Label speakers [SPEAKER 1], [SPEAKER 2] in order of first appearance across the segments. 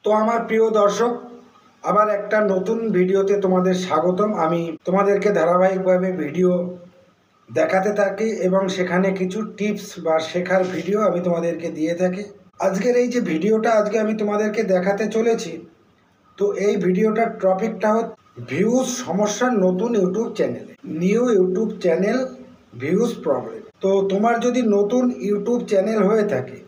[SPEAKER 1] তো আমার প্রিয় দর্শক, আবার একটা নতুন ভিডিওতে তোমাদের স্বাগতম। আমি তোমাদেরকে ধারাবাহিকভাবে ভিডিও দেখাতে থাকি এবং সেখানে কিছু টিপস বা শেখার ভিডিও আমি তোমাদেরকে দিয়ে থাকি। আজকের এই যে ভিডিওটা আজকে আমি তোমাদেরকে দেখাতে চলেছি, তো এই ভিডিওটার টপিকটা হচ্ছে ভিউজ সমস্যা নতুন ইউটিউব চ্যানেলে, new YouTube channel views problem. তো তোমার যদি নতুন ইউটিউব চ্যানেল হয়ে থাকে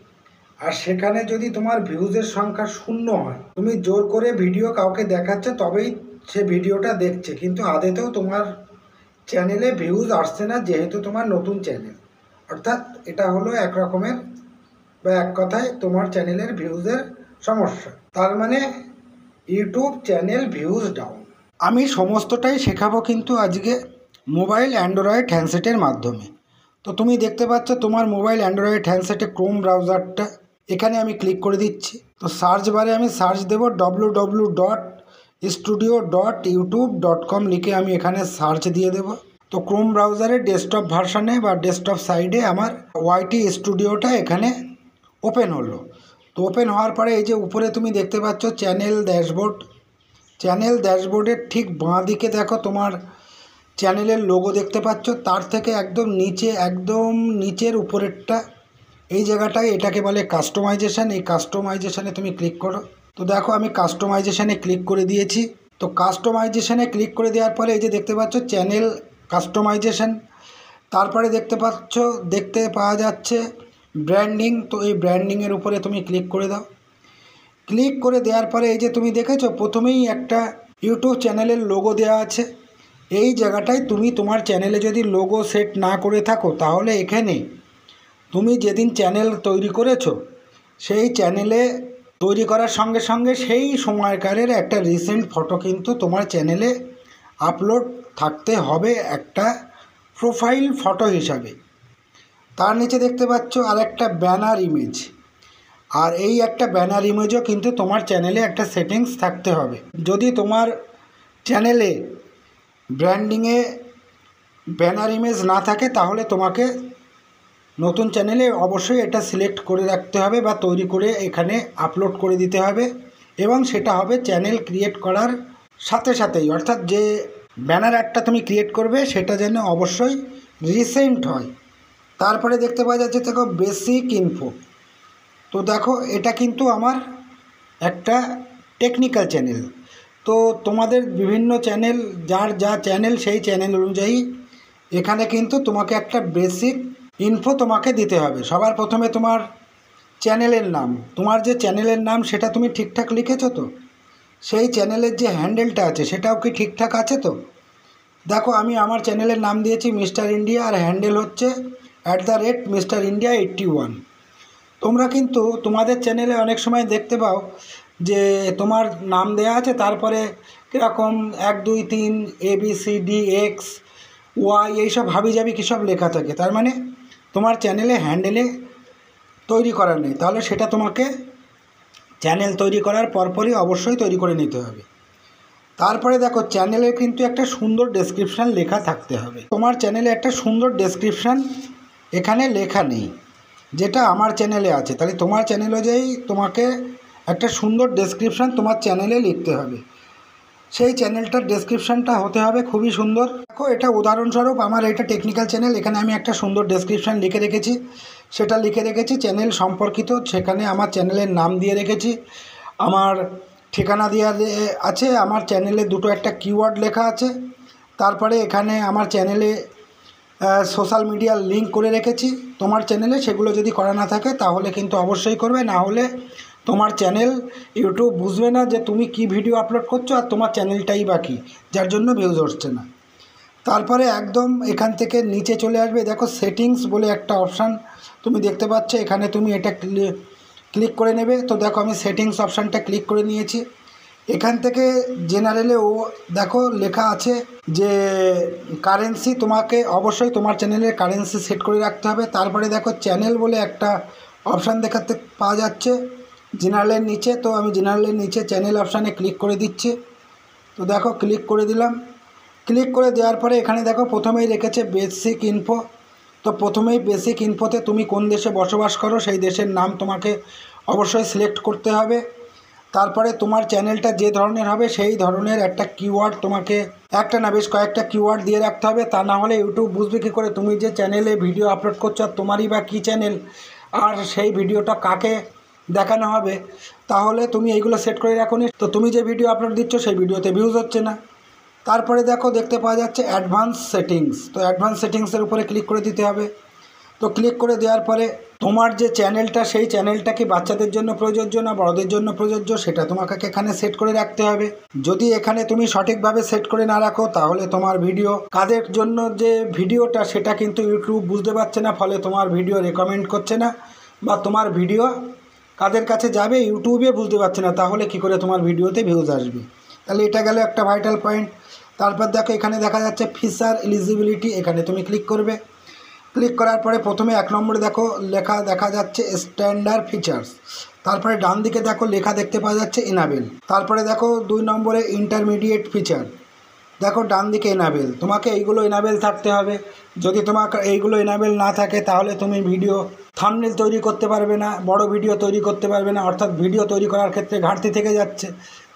[SPEAKER 1] আর সেখানে যদি তোমার ভিউজের সংখ্যা 0 হয়, তুমি জোর করে ভিডিও কাউকে দেখাচ্ছে তবেই সে ভিডিওটা দেখছে, কিন্তু আদতেও তোমার চ্যানেলে ভিউজ আসছে না, যেহেতু তোমার নতুন চ্যানেল। অর্থাৎ এটা হলো এক রকমের বা এক কথায় তোমার চ্যানেলের ভিউজের সমস্যা। তার মানে ইউটিউব চ্যানেল ভিউজ ডাউন। আমি সমস্তটাই শেখাবো কিন্তু আজকে মোবাইল অ্যান্ড্রয়েড হ্যান্ডসেটের মাধ্যমে। তো তুমি দেখতে পাচ্ছ তোমার মোবাইল অ্যান্ড্রয়েড হ্যান্ডসেটে ক্রোম ব্রাউজারটা, এখানে আমি ক্লিক করে দিচ্ছি। তো সার্চ বারে আমি সার্চ দেব www.studio.youtube.com লিখে আমি এখানে সার্চ দিয়ে দেব। তো ক্রোম ব্রাউজারের ডেস্কটপ ভার্সানে বা ডেস্কটপ সাইডে আমার ওয়াইটি স্টুডিওটা এখানে ওপেন হলো। তো ওপেন হওয়ার পরে এই যে উপরে তুমি দেখতে পাচ্ছ চ্যানেল ড্যাশবোর্ড। চ্যানেল ড্যাশবোর্ডের ঠিক বাঁ দিকে দেখো তোমার চ্যানেলের লোগো দেখতে পাচ্ছ, তার থেকে একদম নিচে, একদম নিচের উপরেরটা, এই জায়গাটায় এটাকে বলে কাস্টমাইজেশন। এই কাস্টমাইজেশনে তুমি ক্লিক করো। তো দেখো আমি কাস্টমাইজেশনে ক্লিক করে দিয়েছি। তো কাস্টমাইজেশনে ক্লিক করে দেওয়ার পরে এই যে দেখতে পাচ্ছ চ্যানেল কাস্টমাইজেশন, তারপরে দেখতে পাওয়া যাচ্ছে ব্র্যান্ডিং। তো এই ব্র্যান্ডিংয়ের উপরে তুমি ক্লিক করে দাও। ক্লিক করে দেওয়ার পরে এই যে তুমি দেখেছো প্রথমেই একটা ইউটিউব চ্যানেলের লোগো দেওয়া আছে। এই জায়গাটায় তুমি তোমার চ্যানেলে যদি লোগো সেট না করে থাকো, তাহলে এখানে তুমি যেদিন চ্যানেল তৈরি করেছো সেই চ্যানেলে তৈরি করার সঙ্গে সঙ্গে সেই সময়কারের একটা রিসেন্ট ফটো কিন্তু তোমার চ্যানেলে আপলোড থাকতে হবে, একটা প্রোফাইল ফটো হিসাবে। তার নিচে দেখতে পাচ্ছ আর একটা ব্যানার ইমেজ, আর এই একটা ব্যানার ইমেজও কিন্তু তোমার চ্যানেলে একটা সেটিংস থাকতে হবে। যদি তোমার চ্যানেলে ব্র্যান্ডিংয়ে ব্যানার ইমেজ না থাকে, তাহলে তোমাকে নতুন চ্যানেলে অবশ্যই এটা সিলেক্ট করে রাখতে হবে বা তৈরি করে এখানে আপলোড করে দিতে হবে, এবং সেটা হবে চ্যানেল ক্রিয়েট করার সাথে সাথেই। অর্থাৎ যে ব্যানার একটা তুমি ক্রিয়েট করবে সেটা যেন অবশ্যই রিসেন্ট হয়। তারপরে দেখতে পাওয়া যাচ্ছে দেখো বেসিক ইনফো। তো দেখো এটা কিন্তু আমার একটা টেকনিক্যাল চ্যানেল। তো তোমাদের বিভিন্ন চ্যানেল, যার যা চ্যানেল সেই চ্যানেল অনুযায়ী এখানে কিন্তু তোমাকে একটা বেসিক ইনফো তোমাকে দিতে হবে। সবার প্রথমে তোমার চ্যানেলের নাম, তোমার যে চ্যানেলের নাম সেটা তুমি ঠিকঠাক লিখেছো তো? সেই চ্যানেলের যে হ্যান্ডেলটা আছে সেটাও কি ঠিকঠাক আছে তো? দেখো আমি আমার চ্যানেলের নাম দিয়েছি মিস্টার ইন্ডিয়া, আর হ্যান্ডেল হচ্ছে @মিস্টার ইন্ডিয়া 81। তোমরা কিন্তু তোমাদের চ্যানেলে অনেক সময় দেখতে পাও যে তোমার নাম দেয়া আছে, তারপরে কীরকম 1 2 3 ABCDX Y এইসব হাবিজাবি কী সব লেখা থাকে। তার মানে তোমার চ্যানেলে হ্যান্ডেলে তৈরি করা নেই। তাহলে সেটা তোমাকে চ্যানেল তৈরি করার পরপরই অবশ্যই তৈরি করে নিতে হবে। তারপরে দেখো চ্যানেলে কিন্তু একটা সুন্দর ডেসক্রিপশান লেখা থাকতে হবে। তোমার চ্যানেলে একটা সুন্দর ডেসক্রিপশান এখানে লেখা নেই, যেটা আমার চ্যানেলে আছে। তাহলে তোমার চ্যানেল অনুযায়ী তোমাকে একটা সুন্দর ডেসক্রিপশান তোমার চ্যানেলে লিখতে হবে। সেই চ্যানেলটার ডেসক্রিপশানটা হতে হবে খুবই সুন্দর। দেখো এটা উদাহরণস্বরূপ আমার এটা টেকনিক্যাল চ্যানেল, এখানে আমি একটা সুন্দর ডেসক্রিপশান লিখে রেখেছি। সেটা লিখে রেখেছি চ্যানেল সম্পর্কিত, সেখানে আমার চ্যানেলের নাম দিয়ে রেখেছি, আমার ঠিকানা দেওয়া আছে, আমার চ্যানেলে দুটো একটা কিওয়ার্ড লেখা আছে। তারপরে এখানে আমার চ্যানেলে সোশ্যাল মিডিয়ার লিঙ্ক করে রেখেছি। তোমার চ্যানেলে সেগুলো যদি করা না থাকে তাহলে কিন্তু অবশ্যই করবে, না হলে তোমার চ্যানেল ইউটিউব বুঝবে না যে তুমি কি ভিডিও আপলোড করছো, আর তোমার চ্যানেলটাই বাকি, যার জন্য ভিউজ হচ্ছে না। তারপরে একদম এখান থেকে নিচে চলে আসবে, দেখো সেটিংস বলে একটা অপশান তুমি দেখতে পাচ্ছ, এখানে তুমি এটা ক্লিক করে নেবে। তো দেখো আমি সেটিংস অপশানটা ক্লিক করে নিয়েছি। এখান থেকে জেনারেলে দেখো লেখা আছে যে কারেন্সি, তোমাকে অবশ্যই তোমার চ্যানেলের কারেন্সি সেট করে রাখতে হবে। তারপরে দেখো চ্যানেল বলে একটা অপশান দেখাতে পাওয়া যাচ্ছে জেনারেলের নিচে। তো আমি জেনারেলের নিচে চ্যানেল অপশানে ক্লিক করে দিচ্ছি। তো দেখো ক্লিক করে দিলাম। ক্লিক করে দেওয়ার পরে এখানে দেখো প্রথমেই রেখেছে বেসিক ইনফো। তো প্রথমেই বেসিক ইনফোতে তুমি কোন দেশে বসবাস করো সেই দেশের নাম তোমাকে অবশ্যই সিলেক্ট করতে হবে। তারপরে তোমার চ্যানেলটা যে ধরনের হবে সেই ধরনের একটা কিওয়ার্ড তোমাকে, একটা না বেশ কয়েকটা কিওয়ার্ড দিয়ে রাখতে হবে। তা না হলে ইউটিউব বুঝবে কী করে তুমি যে চ্যানেলে ভিডিও আপলোড করছো আর তোমারই বা কী চ্যানেল, আর সেই ভিডিওটা কাকে দেখানো হবে। তাহলে তুমি এইগুলো সেট করে রাখো নি, তো তুমি যে ভিডিও আপলোড দিচ্ছ সেই ভিডিওতে ভিউজ হচ্ছে না। তারপরে দেখো দেখতে পাওয়া যাচ্ছে অ্যাডভান্স সেটিংস, তো অ্যাডভান্স সেটিংসের উপরে ক্লিক করে দিতে হবে। তো ক্লিক করে দেওয়ার পরে তোমার যে চ্যানেলটা সেই চ্যানেলটা কি বাচ্চাদের জন্য প্রযোজ্য না বড়দের জন্য প্রযোজ্য সেটা তোমাকে এখানে সেট করে রাখতে হবে। যদি এখানে তুমি সঠিকভাবে সেট করে না রাখো তাহলে তোমার ভিডিও কাদের জন্য যে ভিডিওটা সেটা কিন্তু ইউটিউব বুঝতে পারছে না, ফলে তোমার ভিডিও রেকমেন্ড করছে না বা তোমার ভিডিও কাদের কাছে যাবে ইউটিউবে বুঝতে পারছে না, তাহলে কি করে তোমার ভিডিওতে ভিউজ আসবে। তাহলে এটা গেল একটা ভাইটাল পয়েন্ট। তারপর দেখো এখানে দেখা যাচ্ছে ফিচার এলিজিবিলিটি, এখানে তুমি ক্লিক করবে। ক্লিক করার পরে প্রথমে 1 নম্বরে দেখো লেখা দেখা যাচ্ছে স্ট্যান্ডার্ড ফিচার্স, তারপরে ডান দিকে দেখো লেখা দেখতে পাওয়া যাচ্ছে এনাবেল, তারপরে দেখো 2 নম্বরে ইন্টারমিডিয়েট ফিচার, দেখো ডান দিকে এনাবেল। তোমাকে এইগুলো এনাবেল থাকতে হবে। যদি তোমার এইগুলো এনাবেল না থাকে তাহলে তুমি ভিডিও থাম্বনেল তৈরি করতে পারবে না, বড় ভিডিও তৈরি করতে পারবে না, অর্থাৎ ভিডিও তৈরি করার ক্ষেত্রে ঘাটতি থেকে যাচ্ছে,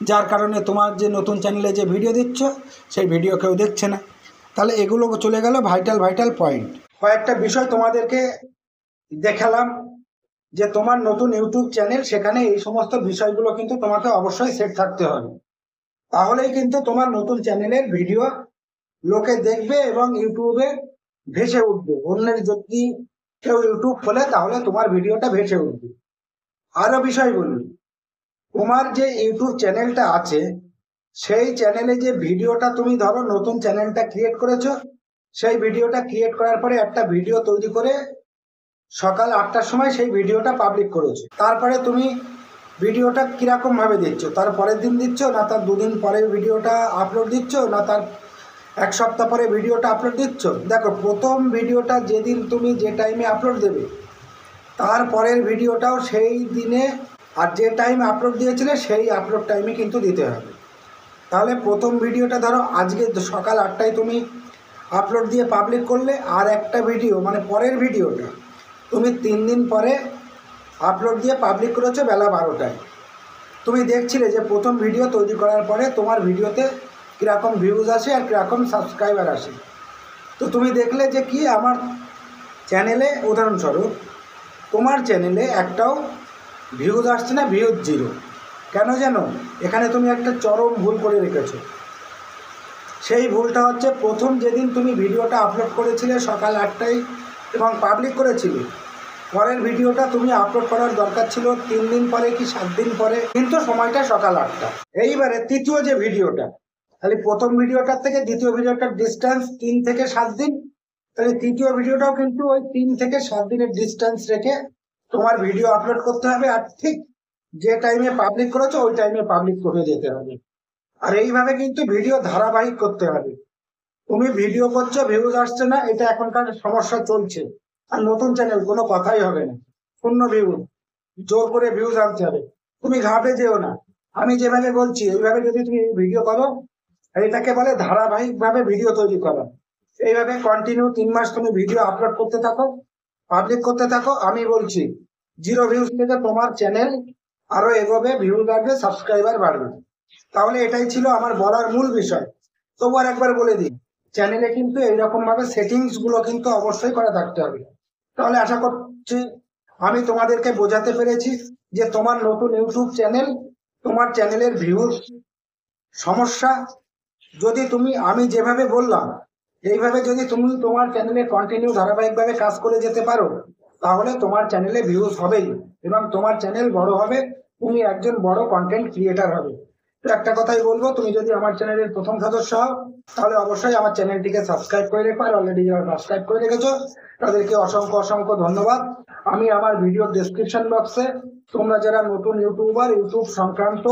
[SPEAKER 1] যার কারণে তোমার যে নতুন চ্যানেলে যে ভিডিও দিচ্ছ সেই ভিডিও কেউ দেখছে না। তাহলে এগুলো চলে গেল ভাইটাল পয়েন্ট। কয়েকটা বিষয় তোমাদেরকে দেখালাম যে তোমার নতুন ইউটিউব চ্যানেল, সেখানে এই সমস্ত বিষয়গুলো কিন্তু তোমাকে অবশ্যই সেট থাকতে হবে, তাহলেই কিন্তু তোমার নতুন চ্যানেলের ভিডিও লোকে দেখবে এবং ইউটিউবে ভেসে উঠবে। অন্যের যদি কেউ ইউটিউব খোলে তাহলে তোমার ভিডিওটা ভেসে উঠবে। আরো বিষয় বলি, তোমার যে ইউটিউব চ্যানেলটা আছে সেই চ্যানেলে যে ভিডিওটা তুমি ধরো নতুন চ্যানেলটা ক্রিয়েট করেছো, সেই ভিডিওটা ক্রিয়েট করার পরে একটা ভিডিও তৈরি করে সকাল 8টার সময় সেই ভিডিওটা পাবলিক করেছো, তারপরে তুমি ভিডিওটা কীরকম ভাবে দিচ্ছ, তার পরের দিন দিচ্ছ না তার 2 দিন পরে ভিডিওটা আপলোড দিচ্ছ না তার 1 সপ্তাহ পরে ভিডিওটা আপলোড দিচ্ছ। দেখো প্রথম ভিডিওটা যেদিন তুমি যে টাইমে আপলোড দেবে তারপরের ভিডিওটাও সেই দিনে আর যে টাইম আপলোড দিয়েছিলে সেই আপলোড টাইমে কিন্তু দিতে হবে। তাহলে প্রথম ভিডিওটা ধরো আজকে সকাল 8টায় তুমি আপলোড দিয়ে পাবলিক করলে, আর একটা ভিডিও মানে পরের ভিডিওটা তুমি 3 দিন পরে আপলোড দিয়ে পাবলিক করেছো বেলা 12টায়। তুমি দেখছিলে যে প্রথম ভিডিও তৈরি করার পরে তোমার ভিডিওতে কীরকম ভিউজ আসে আর কীরকম সাবস্ক্রাইবার আসে। তো তুমি দেখলে যে কি আমার চ্যানেলে উদাহরণস্বরূপ তোমার চ্যানেলে একটাও ভিউজ আসছে না, ভিউজ 0। কেন জানো? এখানে তুমি একটা চরম ভুল করে রেখেছো। সেই ভুলটা হচ্ছে প্রথম যেদিন তুমি ভিডিওটা আপলোড করেছিলে সকাল 8টায় এবং পাবলিক করেছিলে, পরের ভিডিওটা তুমি আপলোড করার দরকার ছিল 3 দিন পরে কি 7 দিন পরে, কিন্তু সময়টা সকাল 8টা। এইবারে তৃতীয় যে ভিডিওটা, তাহলে প্রথম ভিডিওটার থেকে দ্বিতীয় ভিডিওটার ডিস্টেন্স 3 থেকে 7 দিন, তাহলে তৃতীয় ভিডিওটাও কিন্তু ওই 3 থেকে 7 দিনের ডিস্টেন্স রেখে তোমার ভিডিও আপলোড করতে হবে, আর ঠিক যে টাইমে পাবলিক করেছো ওই টাইমে পাবলিক করে যেতে হবে। আর এইভাবে কিন্তু ভিডিও ধারাবাহিক করতে হবে। তুমি ভিডিও করছো ভিউজ আসছে না, এটা এখনকার সমস্যা চলছে, আর নতুন চ্যানেল কোনো কথাই হবে না, 0 ভিউজ, জোর করে ভিউজ আনতে হবে। তুমি ঘাটে যেও না, আমি যেভাবে বলছি এইভাবে যদি তুমি ভিডিও করো, এটাকে বলে ধারাবাহিকভাবে ভিডিও তৈরি করা। এইভাবে কন্টিনিউ 3 মাস তুমি ভিডিও আপলোড করতে থাকো, পাবলিক করতে থাকো। আমি বলছি 0 ভিউজ থেকে তোমার চ্যানেল আরো এগোবে, ভিউজ বাড়বে, সাবস্ক্রাইবার বাড়বে। তাহলে এটাই ছিল আমার বলার মূল বিষয়। তবু আর একবার বলে দিই, চ্যানেলে কিন্তু এইরকম ভাবে সেটিংস গুলো কিন্তু অবশ্যই করা থাকতে হবে। তাহলে আশা করছি আমি তোমাদেরকে বোঝাতে পেরেছি যে তোমার নতুন ইউটিউব চ্যানেল, তোমার চ্যানেলের ভিউজ সমস্যা, যদি তুমি আমি যেভাবে বললাম এইভাবে যদি তুমি তোমার চ্যানেলে কন্টিনিউ ধারাবাহিকভাবে কাজ করে যেতে পারো, তাহলে তোমার চ্যানেলে ভিউজ হবেই এবং তোমার চ্যানেল বড় হবে, তুমি একজন বড় কন্টেন্ট ক্রিয়েটার হবে। তো একটা কথাই বলবো, তুমি যদি আমার চ্যানেলের প্রথম সদস্য হও তাহলে অবশ্যই আমার চ্যানেলটিকে সাবস্ক্রাইব করে রেখো, আর অলরেডি যারা সাবস্ক্রাইব করে রেখেছো তাদেরকে অসংখ্য ধন্যবাদ। আমি আমার ভিডিও ডেসক্রিপশন বক্সে তোমরা যারা নতুন ইউটিউবার, ইউটিউব সংক্রান্ত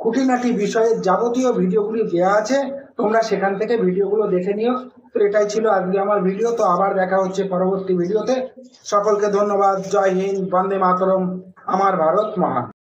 [SPEAKER 1] খুঁটিনাটি বিষয়ে যাবতীয় ভিডিওগুলি দেওয়া আছে, তোমরা সেখান থেকে ভিডিওগুলো দেখে নিও। তো এটাই ছিল আজকে আমার ভিডিও। তো আবার দেখা হচ্ছে পরবর্তী ভিডিওতে। সকলকে ধন্যবাদ। জয় হিন্দ, বন্দে মাতরম, আমার ভারত মহান।